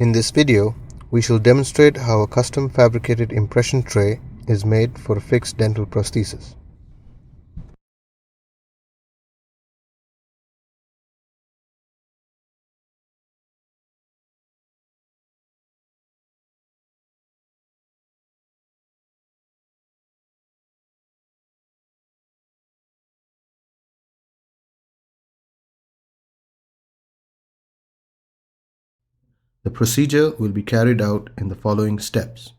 In this video, we shall demonstrate how a custom fabricated impression tray is made for a fixed dental prosthesis. The procedure will be carried out in the following steps.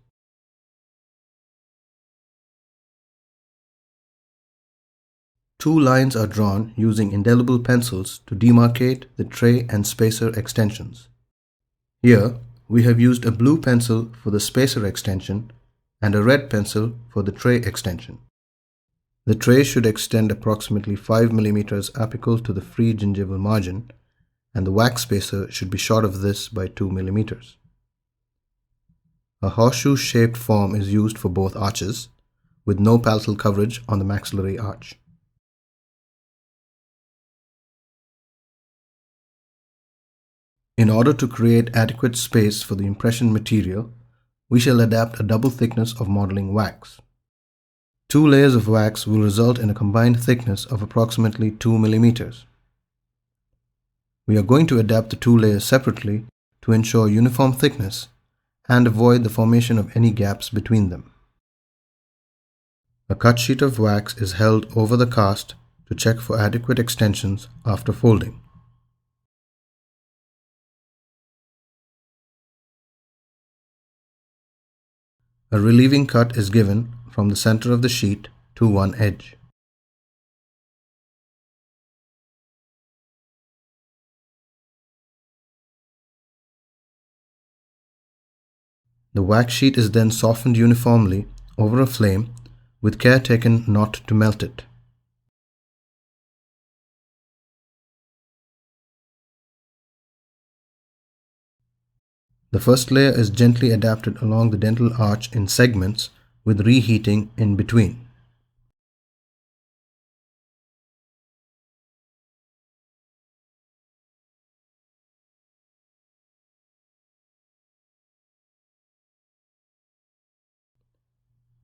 Two lines are drawn using indelible pencils to demarcate the tray and spacer extensions. Here, we have used a blue pencil for the spacer extension and a red pencil for the tray extension. The tray should extend approximately 5 mm apical to the free gingival margin, and the wax spacer should be short of this by 2 mm. A horseshoe-shaped form is used for both arches, with no palatal coverage on the maxillary arch. In order to create adequate space for the impression material, we shall adapt a double thickness of modeling wax. 2 layers of wax will result in a combined thickness of approximately 2 mm. We are going to adapt the 2 layers separately to ensure uniform thickness and avoid the formation of any gaps between them. A cut sheet of wax is held over the cast to check for adequate extensions after folding. A relieving cut is given from the center of the sheet to one edge. The wax sheet is then softened uniformly over a flame, with care taken not to melt it. The first layer is gently adapted along the dental arch in segments, with reheating in between.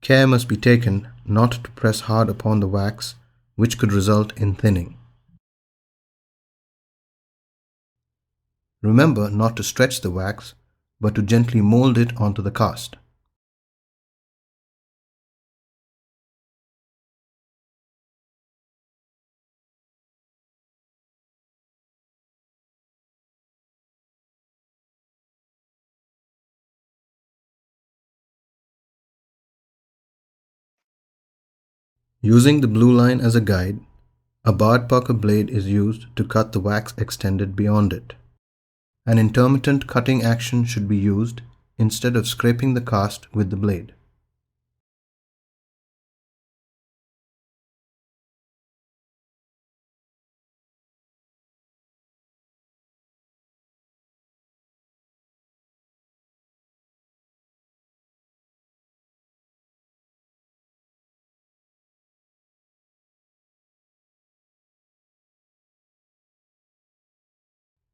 Care must be taken not to press hard upon the wax, which could result in thinning. Remember not to stretch the wax, but to gently mold it onto the cast. Using the blue line as a guide, a barred pucker blade is used to cut the wax extended beyond it. An intermittent cutting action should be used instead of scraping the cast with the blade.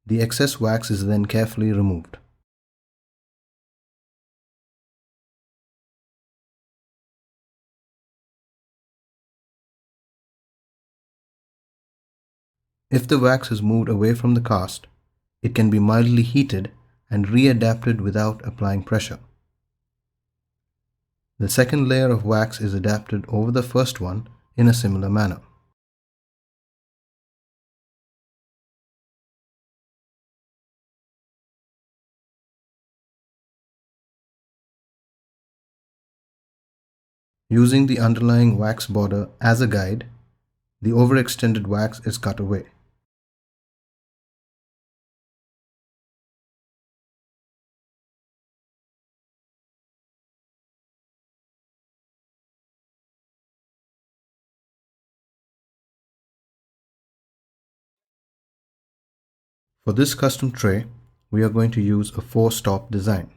The excess wax is then carefully removed. If the wax is moved away from the cast, it can be mildly heated and readapted without applying pressure. The second layer of wax is adapted over the first one in a similar manner. Using the underlying wax border as a guide, the overextended wax is cut away. For this custom tray, we are going to use a 4-stop design.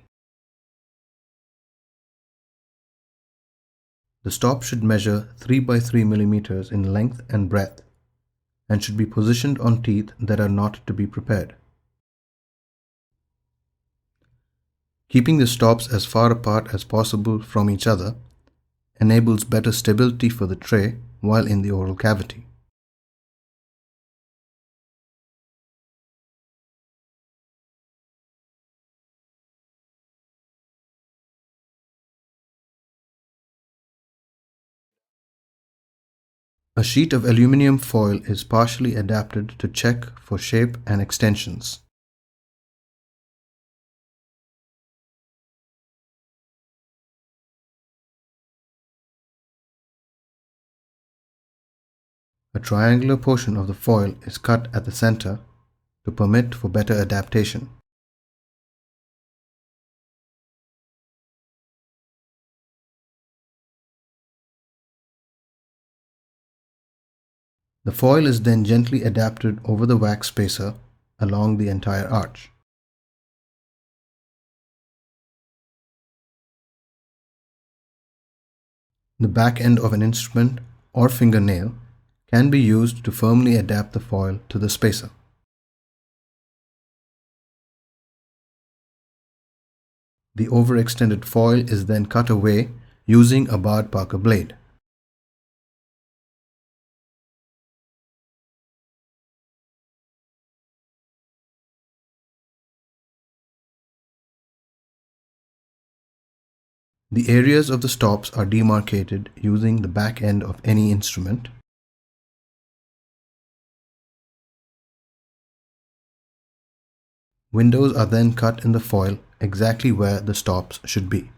The stop should measure 3 by 3 mm in length and breadth and should be positioned on teeth that are not to be prepared. Keeping the stops as far apart as possible from each other enables better stability for the tray while in the oral cavity. A sheet of aluminum foil is partially adapted to check for shape and extensions. A triangular portion of the foil is cut at the center to permit for better adaptation. The foil is then gently adapted over the wax spacer along the entire arch. The back end of an instrument or fingernail can be used to firmly adapt the foil to the spacer. The overextended foil is then cut away using a barred Parker blade. The areas of the stops are demarcated using the back end of any instrument. Windows are then cut in the foil exactly where the stops should be.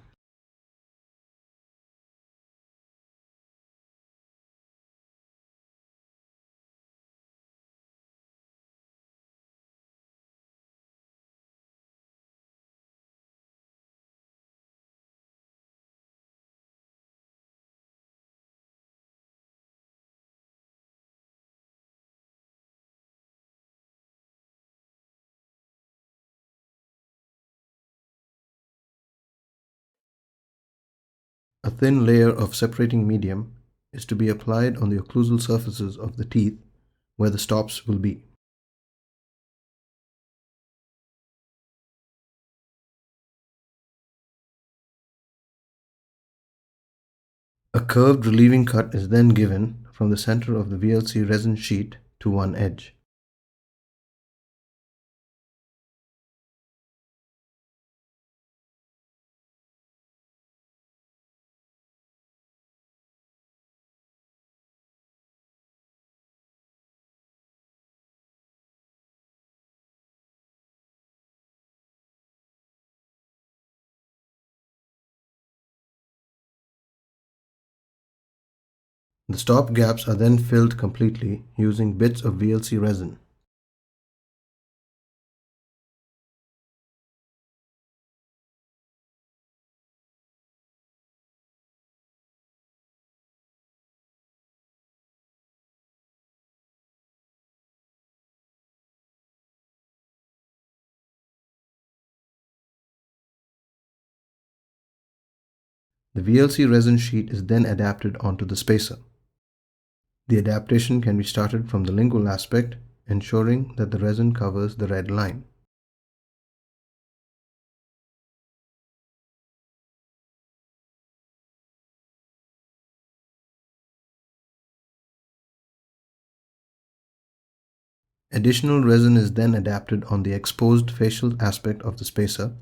A thin layer of separating medium is to be applied on the occlusal surfaces of the teeth where the stops will be. A curved relieving cut is then given from the center of the VLC resin sheet to one edge. The stop gaps are then filled completely using bits of VLC resin. The VLC resin sheet is then adapted onto the spacer. The adaptation can be started from the lingual aspect, ensuring that the resin covers the red line. Additional resin is then adapted on the exposed facial aspect of the spacer.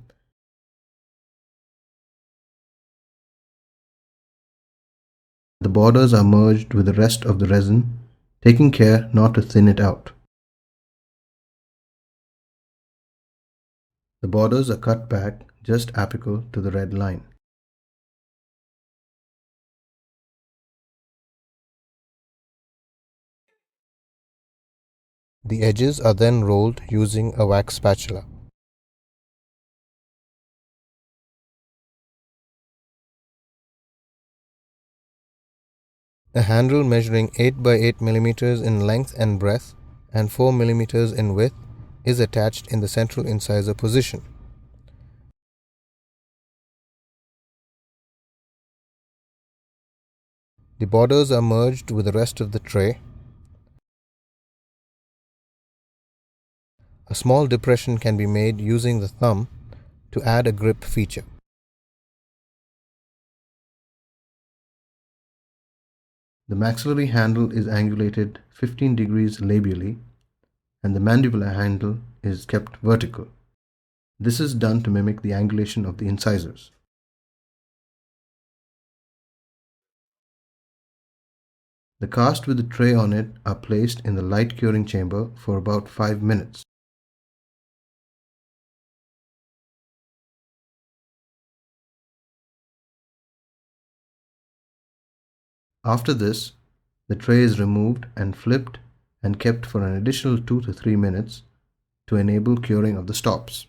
The borders are merged with the rest of the resin, taking care not to thin it out. The borders are cut back just apical to the red line. The edges are then rolled using a wax spatula. A handle measuring 8 by 8 mm in length and breadth and 4 mm in width is attached in the central incisor position. The borders are merged with the rest of the tray. A small depression can be made using the thumb to to add a grip feature. The maxillary handle is angulated 15 degrees labially, and the mandibular handle is kept vertical. This is done to mimic the angulation of the incisors. The cast with the tray on it are placed in the light curing chamber for about 5 minutes. After this, the tray is removed and flipped and kept for an additional 2 to 3 minutes to enable curing of the stops.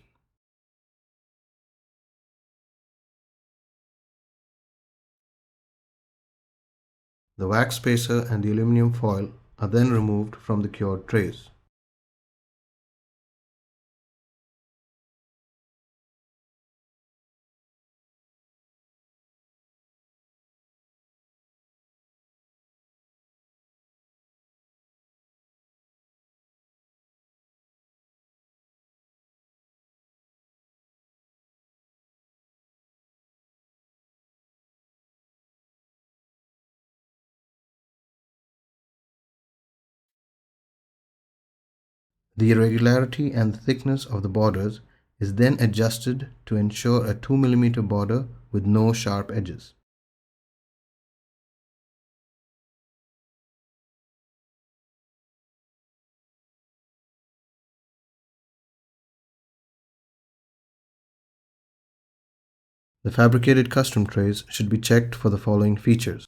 The wax spacer and the aluminum foil are then removed from the cured trays. The irregularity and the thickness of the borders is then adjusted to ensure a 2 mm border with no sharp edges. The fabricated custom trays should be checked for the following features.